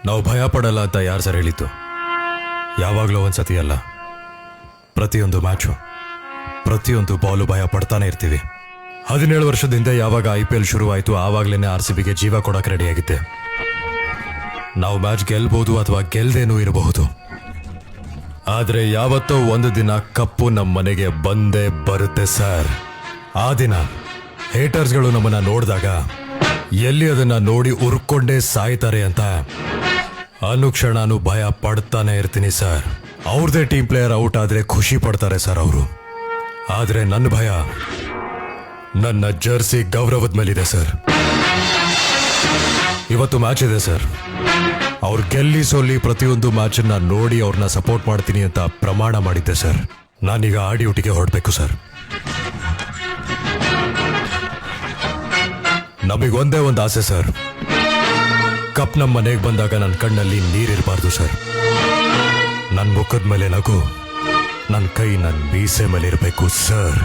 ನಾವು ಭಯ ಪಡಲ್ಲ ಅಂತ ಯಾರು ಸರ್ ಹೇಳಿತ್ತು? ಯಾವಾಗಲೂ ಒಂದ್ಸತಿ ಅಲ್ಲ, ಪ್ರತಿಯೊಂದು ಮ್ಯಾಚು, ಪ್ರತಿಯೊಂದು ಬಾಲು ಭಯ ಪಡ್ತಾನೆ ಇರ್ತೀವಿ. 17 ವರ್ಷದಿಂದ ಯಾವಾಗ IPL ಶುರುವಾಯಿತು ಆವಾಗಲೇ RCBಗೆ ಜೀವ ಕೊಡಕ್ಕೆ ರೆಡಿಯಾಗಿದ್ದೆ. ನಾವು ಮ್ಯಾಚ್ ಗೆಲ್ಬಹುದು ಅಥವಾ ಗೆಲ್ದೇನೂ ಇರಬಹುದು, ಆದರೆ ಯಾವತ್ತೋ ಒಂದು ದಿನ ಕಪ್ಪು ನಮ್ಮ ಮನೆಗೆ ಬಂದೇ ಬರುತ್ತೆ ಸರ್. ಆ ದಿನ ಹೇಟರ್ಸ್ಗಳು ನಮ್ಮನ್ನ ನೋಡಿದಾಗ ಎಲ್ಲಿ ಅದನ್ನ ನೋಡಿ ಉರ್ಕೊಂಡೇ ಸಾಯ್ತಾರೆ ಅಂತ ಅನುಕ್ಷಣನೂ ಭಯ ಪಡ್ತಾನೆ ಇರ್ತೀನಿ ಸರ್. ಅವ್ರದೇ ಟೀಮ್ ಪ್ಲೇಯರ್ ಔಟ್ ಆದ್ರೆ ಖುಷಿ ಪಡ್ತಾರೆ ಸರ್ ಅವರು, ಆದರೆ ನನ್ನ ಭಯ ನನ್ನ ಜರ್ಸಿ ಗೌರವದ ಮೇಲಿದೆ ಸರ್. ಇವತ್ತು ಮ್ಯಾಚ್ ಇದೆ ಸರ್, ಅವ್ರು ಗೆಲ್ಲಿ ಸೋಲಿ ಪ್ರತಿಯೊಂದು ಮ್ಯಾಚನ್ನ ನೋಡಿ ಅವ್ರನ್ನ ಸಪೋರ್ಟ್ ಮಾಡ್ತೀನಿ ಅಂತ ಪ್ರಮಾಣ ಮಾಡಿದ್ದೆ ಸರ್. ನಾನೀಗ ಆ ಡ್ಯೂಟಿಗೆ ಹೊರಡಬೇಕು ಸರ್. ನಮಗೊಂದೇ ಒಂದು ಆಸೆ ಸರ್, ಕಪ್ ನಮ್ಮ ಮನೆಗೆ ಬಂದಾಗ ನನ್ನ ಕಣ್ಣಲ್ಲಿ ನೀರಿರಬಾರ್ದು ಸರ್. ನನ್ನ ಮುಖದ ಮೇಲೆ ನಗು, ನನ್ನ ಕೈ ನನ್ನ ಮೀಸೆ ಮೇಲೆ ಇರಬೇಕು ಸರ್.